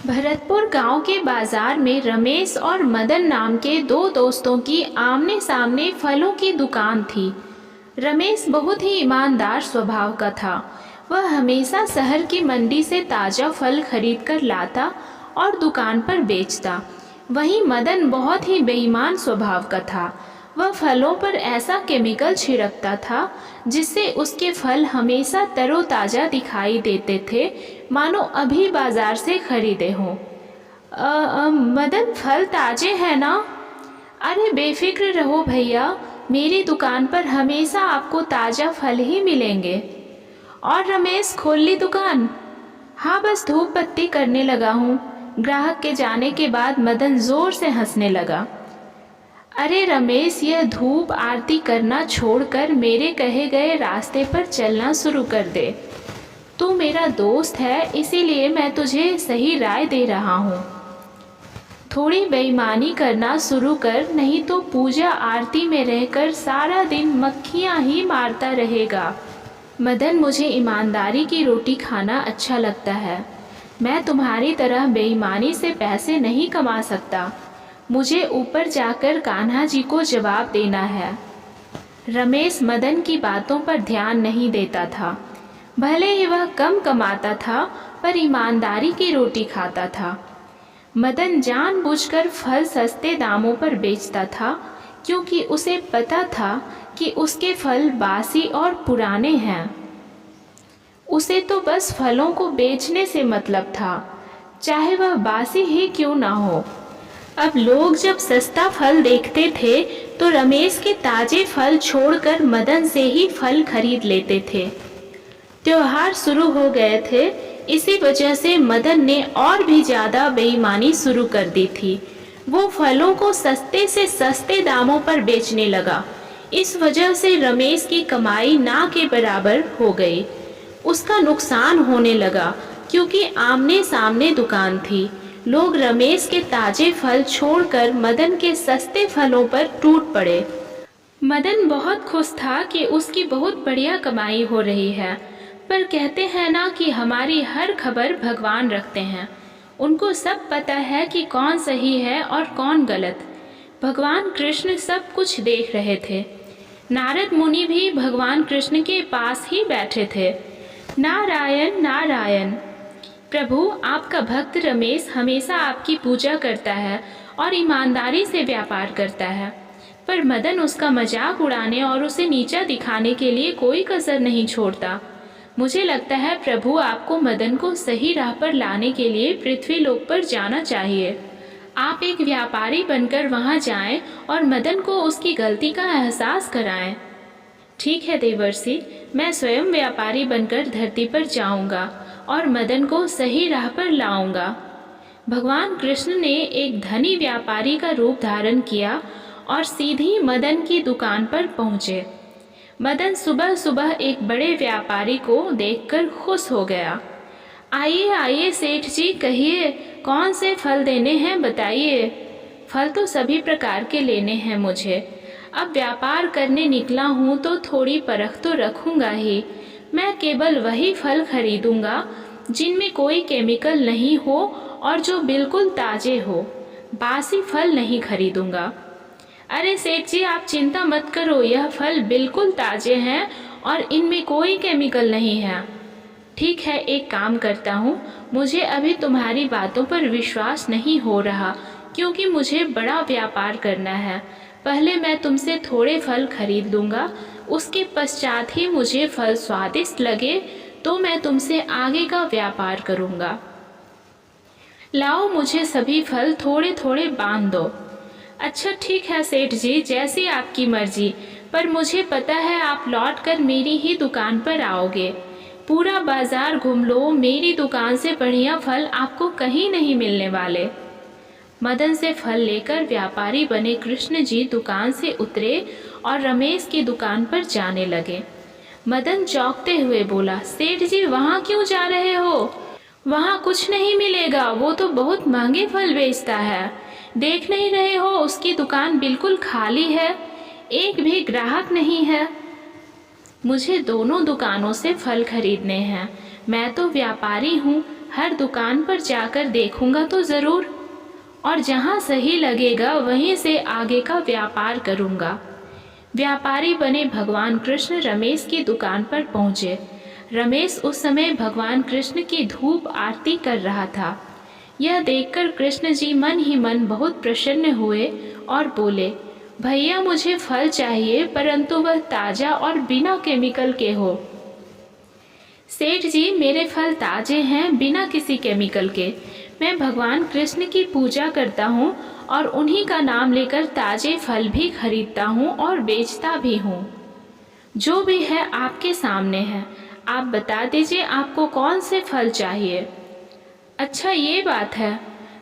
भरतपुर गांव के बाजार में रमेश और मदन नाम के दो दोस्तों की आमने सामने फलों की दुकान थी। रमेश बहुत ही ईमानदार स्वभाव का था। वह हमेशा शहर की मंडी से ताज़ा फल खरीद कर लाता और दुकान पर बेचता। वहीं मदन बहुत ही बेईमान स्वभाव का था। वह फलों पर ऐसा केमिकल छिड़कता था जिससे उसके फल हमेशा तरोताज़ा दिखाई देते थे, मानो अभी बाजार से खरीदे हों। मदन, फल ताजे हैं ना? अरे बेफिक्र रहो भैया, मेरी दुकान पर हमेशा आपको ताज़ा फल ही मिलेंगे। और रमेश, खोल ली दुकान? हाँ, बस धूप बत्ती करने लगा हूँ। ग्राहक के जाने के बाद मदन ज़ोर से हंसने लगा। अरे रमेश, यह धूप आरती करना छोड़कर मेरे कहे गए रास्ते पर चलना शुरू कर दे। तू मेरा दोस्त है, इसीलिए मैं तुझे सही राय दे रहा हूँ। थोड़ी बेईमानी करना शुरू कर, नहीं तो पूजा आरती में रहकर सारा दिन मक्खियाँ ही मारता रहेगा। मदन, मुझे ईमानदारी की रोटी खाना अच्छा लगता है। मैं तुम्हारी तरह बेईमानी से पैसे नहीं कमा सकता। मुझे ऊपर जाकर कान्हा जी को जवाब देना है। रमेश मदन की बातों पर ध्यान नहीं देता था। भले ही वह कम कमाता था, पर ईमानदारी की रोटी खाता था। मदन जानबूझकर फल सस्ते दामों पर बेचता था, क्योंकि उसे पता था कि उसके फल बासी और पुराने हैं। उसे तो बस फलों को बेचने से मतलब था, चाहे वह बासी ही क्यों ना हो। अब लोग जब सस्ता फल देखते थे तो रमेश के ताजे फल छोड़कर मदन से ही फल खरीद लेते थे। त्योहार शुरू हो गए थे, इसी वजह से मदन ने और भी ज़्यादा बेईमानी शुरू कर दी थी। वो फलों को सस्ते से सस्ते दामों पर बेचने लगा। इस वजह से रमेश की कमाई ना के बराबर हो गई। उसका नुकसान होने लगा, क्योंकि आमने सामने दुकान थी। लोग रमेश के ताजे फल छोड़कर मदन के सस्ते फलों पर टूट पड़े। मदन बहुत खुश था कि उसकी बहुत बढ़िया कमाई हो रही है, पर कहते हैं ना कि हमारी हर खबर भगवान रखते हैं। उनको सब पता है कि कौन सही है और कौन गलत। भगवान कृष्ण सब कुछ देख रहे थे। नारद मुनि भी भगवान कृष्ण के पास ही बैठे थे। नारायण नारायण। प्रभु, आपका भक्त रमेश हमेशा आपकी पूजा करता है और ईमानदारी से व्यापार करता है, पर मदन उसका मजाक उड़ाने और उसे नीचा दिखाने के लिए कोई कसर नहीं छोड़ता। मुझे लगता है प्रभु, आपको मदन को सही राह पर लाने के लिए पृथ्वी लोक पर जाना चाहिए। आप एक व्यापारी बनकर वहां जाएं और मदन को उसकी गलती का एहसास कराएं। ठीक है देवर्षि, मैं स्वयं व्यापारी बनकर धरती पर जाऊंगा और मदन को सही राह पर लाऊंगा। भगवान कृष्ण ने एक धनी व्यापारी का रूप धारण किया और सीधी मदन की दुकान पर पहुँचे। मदन सुबह सुबह एक बड़े व्यापारी को देखकर खुश हो गया। आइए आइए सेठ जी, कहिए कौन से फल देने हैं, बताइए। फल तो सभी प्रकार के लेने हैं मुझे। अब व्यापार करने निकला हूँ तो थोड़ी परख तो रखूँगा ही। मैं केवल वही फल खरीदूंगा जिनमें कोई केमिकल नहीं हो और जो बिल्कुल ताज़े हो। बासी फल नहीं खरीदूंगा। अरे सेठ जी, आप चिंता मत करो, यह फल बिल्कुल ताज़े हैं और इनमें कोई केमिकल नहीं है। ठीक है, एक काम करता हूँ। मुझे अभी तुम्हारी बातों पर विश्वास नहीं हो रहा, क्योंकि मुझे बड़ा व्यापार करना है। पहले मैं तुमसे थोड़े फल खरीद लूँगा, उसके पश्चात ही मुझे फल स्वादिष्ट लगे तो मैं तुमसे आगे का व्यापार करूँगा। लाओ, मुझे सभी फल थोड़े थोड़े बांध दो। अच्छा ठीक है सेठ जी, जैसी आपकी मर्जी, पर मुझे पता है आप लौट कर मेरी ही दुकान पर आओगे। पूरा बाजार घूम लो, मेरी दुकान से बढ़िया फल आपको कहीं नहीं मिलने वाले। मदन से फल लेकर व्यापारी बने कृष्ण जी दुकान से उतरे और रमेश की दुकान पर जाने लगे। मदन चौंकते हुए बोला, सेठ जी, वहाँ क्यों जा रहे हो? वहाँ कुछ नहीं मिलेगा, वो तो बहुत महंगे फल बेचता है। देख नहीं रहे हो, उसकी दुकान बिल्कुल खाली है, एक भी ग्राहक नहीं है। मुझे दोनों दुकानों से फल खरीदने हैं। मैं तो व्यापारी हूँ, हर दुकान पर जाकर देखूंगा तो ज़रूर, और जहाँ सही लगेगा वहीं से आगे का व्यापार करूंगा। व्यापारी बने भगवान कृष्ण रमेश की दुकान पर पहुँचे। रमेश उस समय भगवान कृष्ण की धूप आरती कर रहा था। यह देखकर कृष्ण जी मन ही मन बहुत प्रसन्न हुए और बोले, भैया मुझे फल चाहिए, परंतु वह ताज़ा और बिना केमिकल के हो। सेठ जी, मेरे फल ताज़े हैं, बिना किसी केमिकल के। मैं भगवान कृष्ण की पूजा करता हूँ और उन्हीं का नाम लेकर ताज़े फल भी खरीदता हूँ और बेचता भी हूँ। जो भी है आपके सामने है, आप बता दीजिए आपको कौन से फल चाहिए। अच्छा ये बात है,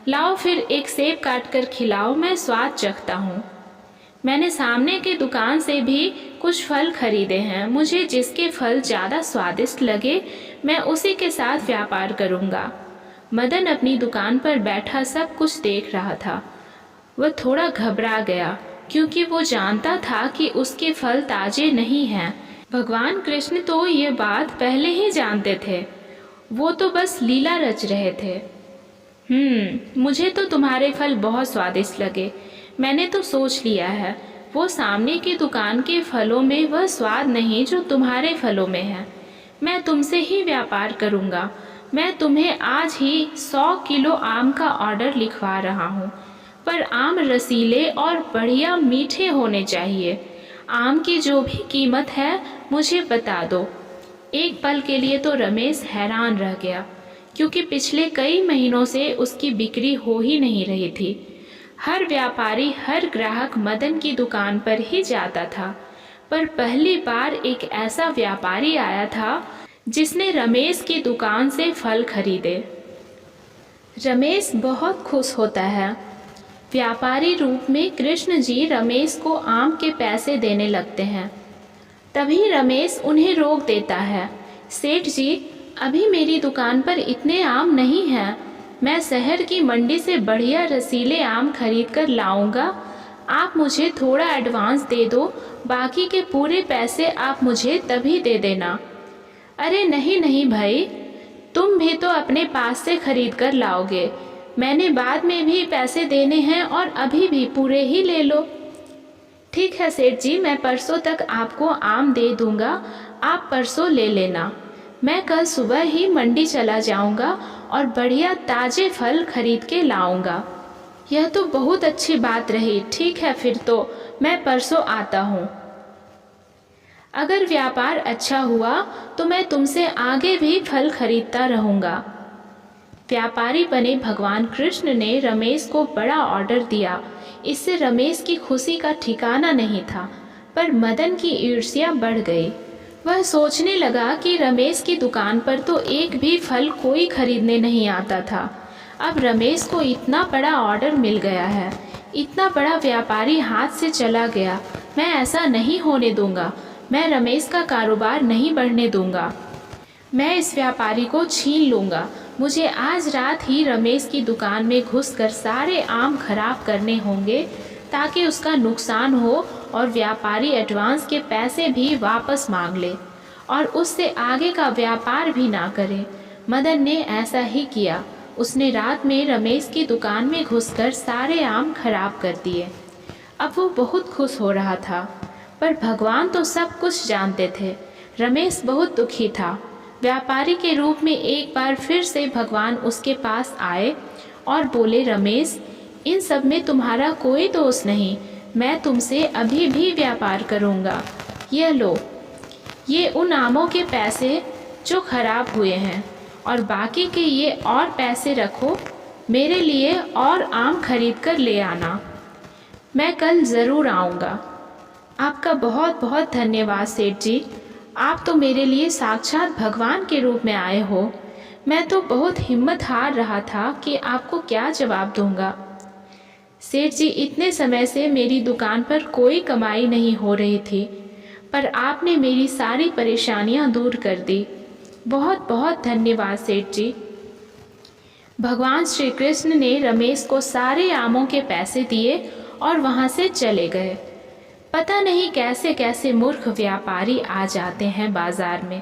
लाओ फिर एक सेब काट कर खिलाओ, मैं स्वाद चखता हूँ। मैंने सामने की दुकान से भी कुछ फल खरीदे हैं, मुझे जिसके फल ज़्यादा स्वादिष्ट लगे मैं उसी के साथ व्यापार करूँगा। मदन अपनी दुकान पर बैठा सब कुछ देख रहा था। वह थोड़ा घबरा गया क्योंकि वो जानता था कि उसके फल ताज़े नहीं हैं। भगवान कृष्ण तो ये बात पहले ही जानते थे, वो तो बस लीला रच रहे थे। मुझे तो तुम्हारे फल बहुत स्वादिष्ट लगे। मैंने तो सोच लिया है, वो सामने की दुकान के फलों में वह स्वाद नहीं जो तुम्हारे फलों में है। मैं तुमसे ही व्यापार करूँगा। मैं तुम्हें आज ही 100 किलो आम का ऑर्डर लिखवा रहा हूँ, पर आम रसीले और बढ़िया मीठे होने चाहिए। आम की जो भी कीमत है मुझे बता दो। एक पल के लिए तो रमेश हैरान रह गया, क्योंकि पिछले कई महीनों से उसकी बिक्री हो ही नहीं रही थी। हर व्यापारी, हर ग्राहक मदन की दुकान पर ही जाता था, पर पहली बार एक ऐसा व्यापारी आया था जिसने रमेश की दुकान से फल खरीदे। रमेश बहुत खुश होता है। व्यापारी रूप में कृष्ण जी रमेश को आम के पैसे देने लगते हैं। तभी रमेश उन्हें रोक देता है। सेठ जी, अभी मेरी दुकान पर इतने आम नहीं हैं। मैं शहर की मंडी से बढ़िया रसीले आम खरीद कर लाऊंगा। आप मुझे थोड़ा एडवांस दे दो, बाकी के पूरे पैसे आप मुझे तभी दे देना। अरे नहीं नहीं भाई, तुम भी तो अपने पास से खरीद कर लाओगे। मैंने बाद में भी पैसे देने हैं और अभी भी पूरे ही ले लो। ठीक है सेठ जी, मैं परसों तक आपको आम दे दूंगा, आप परसों ले लेना। मैं कल सुबह ही मंडी चला जाऊंगा और बढ़िया ताज़े फल खरीद के लाऊंगा। यह तो बहुत अच्छी बात रही। ठीक है, फिर तो मैं परसों आता हूँ। अगर व्यापार अच्छा हुआ तो मैं तुमसे आगे भी फल खरीदता रहूँगा। व्यापारी बने भगवान कृष्ण ने रमेश को बड़ा ऑर्डर दिया। इससे रमेश की खुशी का ठिकाना नहीं था, पर मदन की ईर्ष्या बढ़ गई। वह सोचने लगा कि रमेश की दुकान पर तो एक भी फल कोई खरीदने नहीं आता था। अब रमेश को इतना बड़ा ऑर्डर मिल गया है, इतना बड़ा व्यापारी हाथ से चला गया। मैं ऐसा नहीं होने दूंगा। मैं रमेश का कारोबार नहीं बढ़ने दूंगा। मैं इस व्यापारी को छीन लूँगा। मुझे आज रात ही रमेश की दुकान में घुसकर सारे आम खराब करने होंगे, ताकि उसका नुकसान हो और व्यापारी एडवांस के पैसे भी वापस मांग ले और उससे आगे का व्यापार भी ना करे। मदन ने ऐसा ही किया। उसने रात में रमेश की दुकान में घुसकर सारे आम खराब कर दिए। अब वो बहुत खुश हो रहा था, पर भगवान तो सब कुछ जानते थे। रमेश बहुत दुखी था। व्यापारी के रूप में एक बार फिर से भगवान उसके पास आए और बोले, रमेश, इन सब में तुम्हारा कोई दोष नहीं। मैं तुमसे अभी भी व्यापार करूँगा। यह लो, ये उन आमों के पैसे जो खराब हुए हैं, और बाकी के ये और पैसे रखो। मेरे लिए और आम खरीद कर ले आना। मैं कल ज़रूर आऊँगा। आपका बहुत बहुत धन्यवाद सेठ जी। आप तो मेरे लिए साक्षात भगवान के रूप में आए हो। मैं तो बहुत हिम्मत हार रहा था कि आपको क्या जवाब दूंगा। सेठ जी, इतने समय से मेरी दुकान पर कोई कमाई नहीं हो रही थी, पर आपने मेरी सारी परेशानियां दूर कर दी। बहुत बहुत धन्यवाद सेठ जी। भगवान श्री कृष्ण ने रमेश को सारे आमों के पैसे दिए और वहां से चले गए। पता नहीं कैसे कैसे मूर्ख व्यापारी आ जाते हैं बाजार में।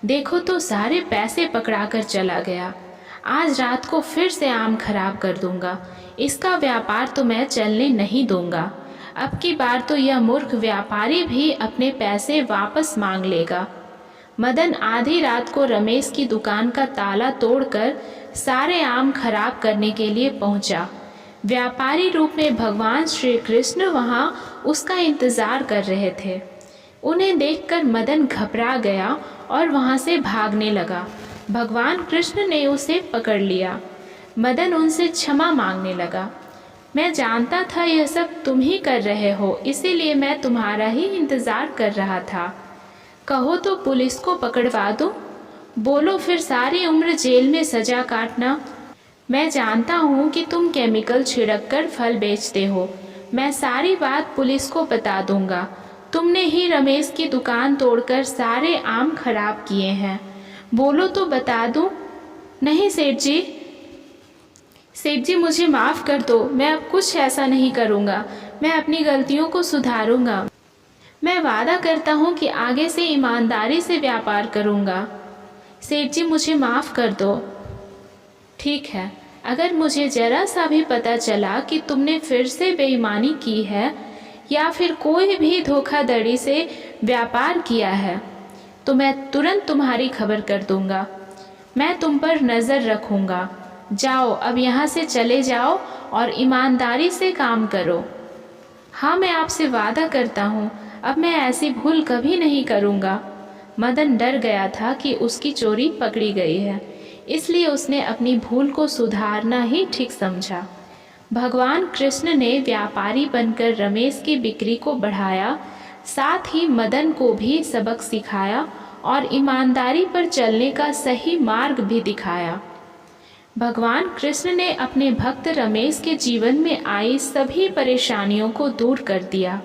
देखो तो सारे पैसे पकड़ा कर चला गया। आज रात को फिर से आम खराब कर दूंगा। इसका व्यापार तो मैं चलने नहीं दूंगा। अब की बार तो यह मूर्ख व्यापारी भी अपने पैसे वापस मांग लेगा। मदन आधी रात को रमेश की दुकान का ताला तोड़कर सारे आम खराब करने के लिए पहुंचा। व्यापारी रूप में भगवान श्री कृष्ण वहां उसका इंतजार कर रहे थे। उन्हें देखकर मदन घबरा गया और वहां से भागने लगा। भगवान कृष्ण ने उसे पकड़ लिया। मदन उनसे क्षमा मांगने लगा। मैं जानता था यह सब तुम ही कर रहे हो, इसीलिए मैं तुम्हारा ही इंतजार कर रहा था। कहो तो पुलिस को पकड़वा दूं? बोलो फिर सारी उम्र जेल में सजा काटना। मैं जानता हूँ कि तुम केमिकल छिड़क कर फल बेचते हो। मैं सारी बात पुलिस को बता दूंगा। तुमने ही रमेश की दुकान तोड़कर सारे आम खराब किए हैं। बोलो तो बता दूं? नहीं सेठ जी, सेठ जी मुझे माफ़ कर दो। मैं अब कुछ ऐसा नहीं करूँगा। मैं अपनी गलतियों को सुधारूंगा। मैं वादा करता हूँ कि आगे से ईमानदारी से व्यापार करूँगा। सेठ जी मुझे माफ़ कर दो। ठीक है, अगर मुझे ज़रा सा भी पता चला कि तुमने फिर से बेईमानी की है या फिर कोई भी धोखाधड़ी से व्यापार किया है तो मैं तुरंत तुम्हारी खबर कर दूंगा। मैं तुम पर नज़र रखूंगा। जाओ, अब यहाँ से चले जाओ और ईमानदारी से काम करो। हाँ, मैं आपसे वादा करता हूँ, अब मैं ऐसी भूल कभी नहीं करूँगा। मदन डर गया था कि उसकी चोरी पकड़ी गई है, इसलिए उसने अपनी भूल को सुधारना ही ठीक समझा। भगवान कृष्ण ने व्यापारी बनकर रमेश की बिक्री को बढ़ाया, साथ ही मदन को भी सबक सिखाया और ईमानदारी पर चलने का सही मार्ग भी दिखाया। भगवान कृष्ण ने अपने भक्त रमेश के जीवन में आई सभी परेशानियों को दूर कर दिया।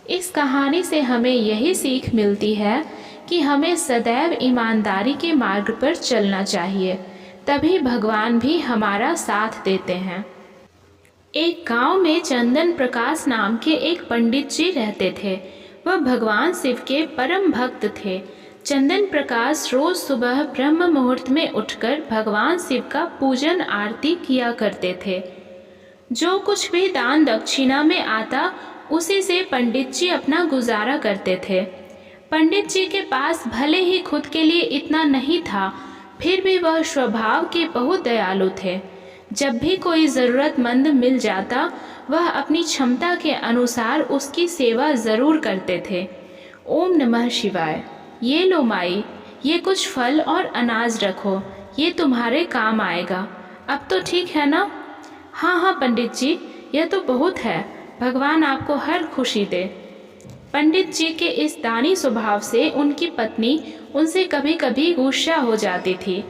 इस कहानी से हमें यही सीख मिलती है कि हमें सदैव ईमानदारी के मार्ग पर चलना चाहिए, तभी भगवान भी हमारा साथ देते हैं। एक गांव में चंदन प्रकाश नाम के एक पंडित जी रहते थे। वह भगवान शिव के परम भक्त थे। चंदन प्रकाश रोज सुबह ब्रह्म मुहूर्त में उठकर भगवान शिव का पूजन आरती किया करते थे। जो कुछ भी दान दक्षिणा में आता उसी से पंडित जी अपना गुजारा करते थे। पंडित जी के पास भले ही खुद के लिए इतना नहीं था, फिर भी वह स्वभाव के बहुत दयालु थे। जब भी कोई ज़रूरतमंद मिल जाता वह अपनी क्षमता के अनुसार उसकी सेवा ज़रूर करते थे। ओम नमः शिवाय। ये लो माई, ये कुछ फल और अनाज रखो, ये तुम्हारे काम आएगा। अब तो ठीक है ना? हाँ हाँ पंडित जी, यह तो बहुत है। भगवान आपको हर खुशी दे। पंडित जी के इस दानी स्वभाव से उनकी पत्नी उनसे कभी कभी गुस्सा हो जाती थी।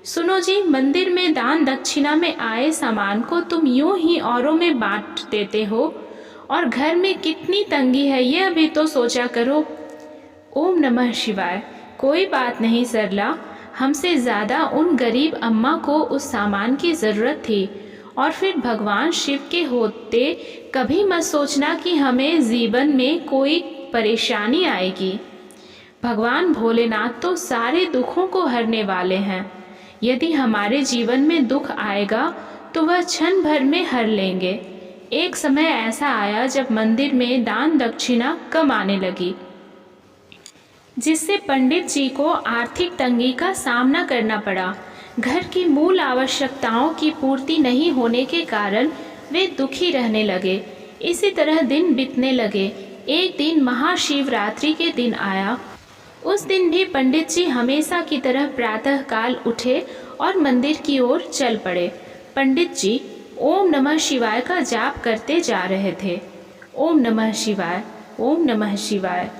सुनो जी, मंदिर में दान दक्षिणा में आए सामान को तुम यूं ही औरों में बांट देते हो और घर में कितनी तंगी है यह भी तो सोचा करो। ओम नमः शिवाय। कोई बात नहीं सरला, हमसे ज़्यादा उन गरीब अम्मा को उस सामान की ज़रूरत थी और फिर भगवान शिव के होते कभी मत सोचना कि हमें जीवन में कोई परेशानी आएगी। भगवान भोलेनाथ तो सारे दुखों को हरने वाले हैं। यदि हमारे जीवन में दुख आएगा तो वह क्षण भर में हर लेंगे। एक समय ऐसा आया जब मंदिर में दान दक्षिणा कम आने लगी, जिससे पंडित जी को आर्थिक तंगी का सामना करना पड़ा। घर की मूल आवश्यकताओं की पूर्ति नहीं होने के कारण वे दुखी रहने लगे। इसी तरह दिन बीतने लगे। एक दिन महाशिवरात्रि के दिन आया। उस दिन भी पंडित जी हमेशा की तरह प्रातःकाल उठे और मंदिर की ओर चल पड़े। पंडित जी ओम नमः शिवाय का जाप करते जा रहे थे। ओम नमः शिवाय, ओम नमः शिवाय,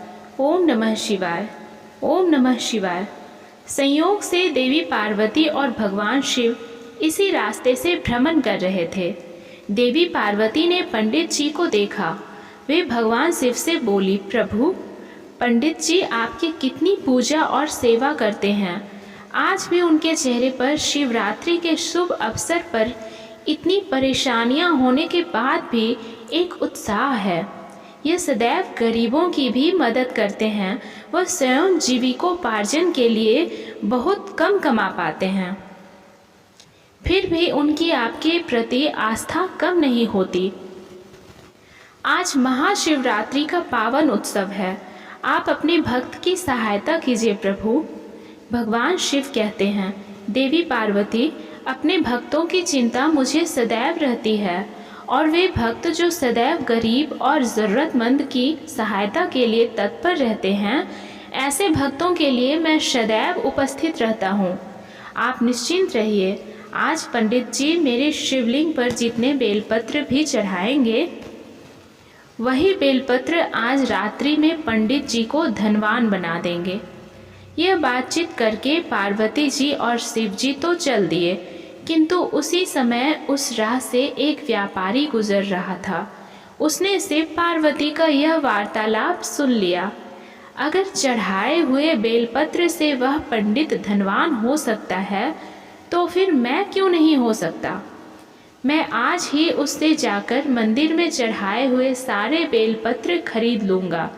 ओम नमः शिवाय, ओम नमः शिवाय। संयोग से देवी पार्वती और भगवान शिव इसी रास्ते से भ्रमण कर रहे थे। देवी पार्वती ने पंडित जी को देखा। वे भगवान शिव से बोली, प्रभु, पंडित जी आपकी कितनी पूजा और सेवा करते हैं। आज भी उनके चेहरे पर शिवरात्रि के शुभ अवसर पर इतनी परेशानियां होने के बाद भी एक उत्साह है। ये सदैव गरीबों की भी मदद करते हैं। वह स्वयं जीविकोपार्जन के लिए बहुत कम कमा पाते हैं। फिर भी उनकी आपके प्रति आस्था कम नहीं होती। आज महाशिवरात्रि का पावन उत्सव है, आप अपने भक्त की सहायता कीजिए प्रभु। भगवान शिव कहते हैं, देवी पार्वती, अपने भक्तों की चिंता मुझे सदैव रहती है और वे भक्त जो सदैव गरीब और ज़रूरतमंद की सहायता के लिए तत्पर रहते हैं, ऐसे भक्तों के लिए मैं सदैव उपस्थित रहता हूँ। आप निश्चिंत रहिए। आज पंडित जी मेरे शिवलिंग पर जितने बेलपत्र भी चढ़ाएंगे, वही बेलपत्र आज रात्रि में पंडित जी को धनवान बना देंगे। यह बातचीत करके पार्वती जी और शिव जी तो चल दिए, किंतु उसी समय उस राह से एक व्यापारी गुजर रहा था। उसने शिव पार्वती का यह वार्तालाप सुन लिया। अगर चढ़ाए हुए बेलपत्र से वह पंडित धनवान हो सकता है, तो फिर मैं क्यों नहीं हो सकता। मैं आज ही उससे जाकर मंदिर में चढ़ाए हुए सारे बेलपत्र खरीद लूँगा।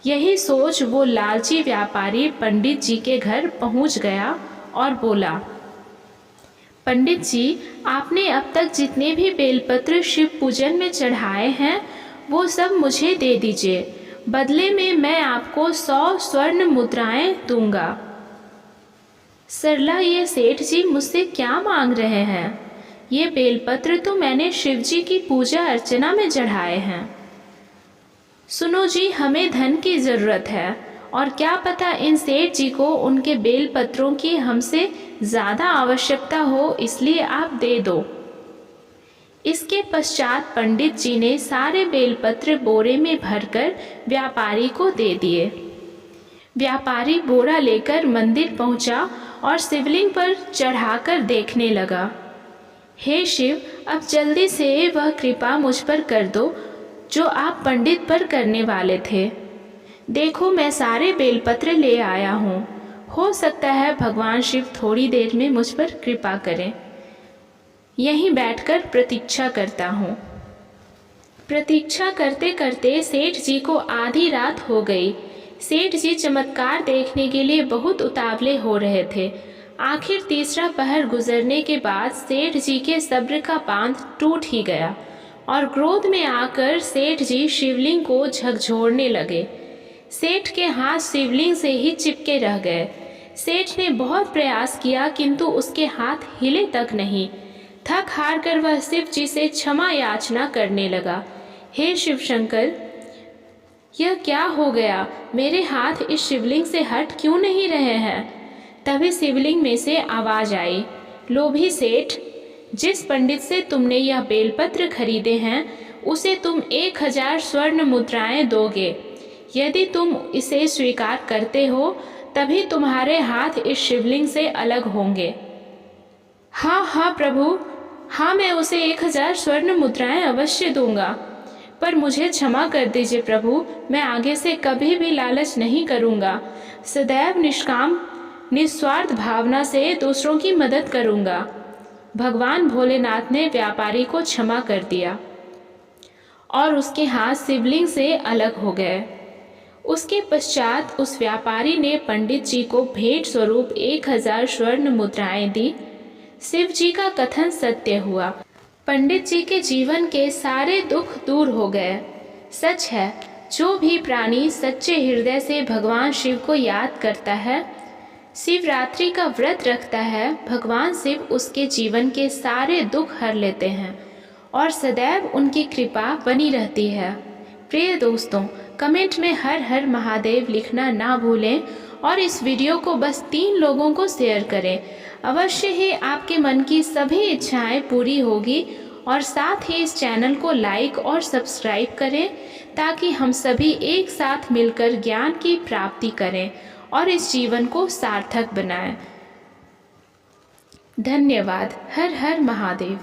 यही सोच वो लालची व्यापारी पंडित जी के घर पहुँच गया और बोला, पंडित जी, आपने अब तक जितने भी बेलपत्र शिव पूजन में चढ़ाए हैं, वो सब मुझे दे दीजिए। बदले में मैं आपको 100 स्वर्ण मुद्राएं दूंगा। सरला, ये सेठ जी मुझसे क्या मांग रहे हैं? ये बेलपत्र तो मैंने शिव जी की पूजा अर्चना में चढ़ाए हैं। सुनो जी, हमें धन की ज़रूरत है और क्या पता इन सेठ जी को उनके बेलपत्रों की हमसे ज़्यादा आवश्यकता हो, इसलिए आप दे दो। इसके पश्चात पंडित जी ने सारे बेलपत्र बोरे में भरकर व्यापारी को दे दिए। व्यापारी बोरा लेकर मंदिर पहुंचा और शिवलिंग पर चढ़ाकर देखने लगा, हे शिव, अब जल्दी से वह कृपा मुझ पर कर दो जो आप पंडित पर करने वाले थे। देखो, मैं सारे बेलपत्र ले आया हूँ। हो सकता है भगवान शिव थोड़ी देर में मुझ पर कृपा करें। यहीं बैठकर प्रतीक्षा करता हूँ। प्रतीक्षा करते करते सेठ जी को आधी रात हो गई। सेठ जी चमत्कार देखने के लिए बहुत उतावले हो रहे थे। आखिर तीसरा पहर गुजरने के बाद सेठ जी के सब्र का बांध टूट ही गया और क्रोध में आकर सेठ जी शिवलिंग को झकझोरने लगे। सेठ के हाथ शिवलिंग से ही चिपके रह गए। सेठ ने बहुत प्रयास किया, किंतु उसके हाथ हिले तक नहीं। थक हार कर वह शिव जी से क्षमा याचना करने लगा, हे शिव शंकर, यह क्या हो गया? मेरे हाथ इस शिवलिंग से हट क्यों नहीं रहे हैं? तभी शिवलिंग में से आवाज़ आई, लोभी सेठ, जिस पंडित से तुमने यह बेलपत्र खरीदे हैं, उसे तुम 1000 स्वर्ण मुद्राएं दोगे। यदि तुम इसे स्वीकार करते हो, तभी तुम्हारे हाथ इस शिवलिंग से अलग होंगे। हाँ हाँ प्रभु, हाँ, मैं उसे 1000 स्वर्ण मुद्राएं अवश्य दूंगा, पर मुझे क्षमा कर दीजिए प्रभु, मैं आगे से कभी भी लालच नहीं करूंगा। सदैव निष्काम निस्वार्थ भावना से दूसरों की मदद करूंगा। भगवान भोलेनाथ ने व्यापारी को क्षमा कर दिया और उसके हाथ शिवलिंग से अलग हो गए। उसके पश्चात उस व्यापारी ने पंडित जी को भेंट स्वरूप 1000 स्वर्ण मुद्राएं दी। शिव जी का कथन सत्य हुआ। पंडित जी के जीवन के सारे दुख दूर हो गए। सच है, जो भी प्राणी सच्चे हृदय से भगवान शिव को याद करता है, शिवरात्रि का व्रत रखता है, भगवान शिव उसके जीवन के सारे दुख हर लेते हैं और सदैव उनकी कृपा बनी रहती है। प्रिय दोस्तों, कमेंट में हर हर महादेव लिखना ना भूलें और इस वीडियो को बस 3 लोगों को शेयर करें। अवश्य ही आपके मन की सभी इच्छाएं पूरी होगी और साथ ही इस चैनल को लाइक और सब्सक्राइब करें, ताकि हम सभी एक साथ मिलकर ज्ञान की प्राप्ति करें और इस जीवन को सार्थक बनाएं। धन्यवाद। हर हर महादेव।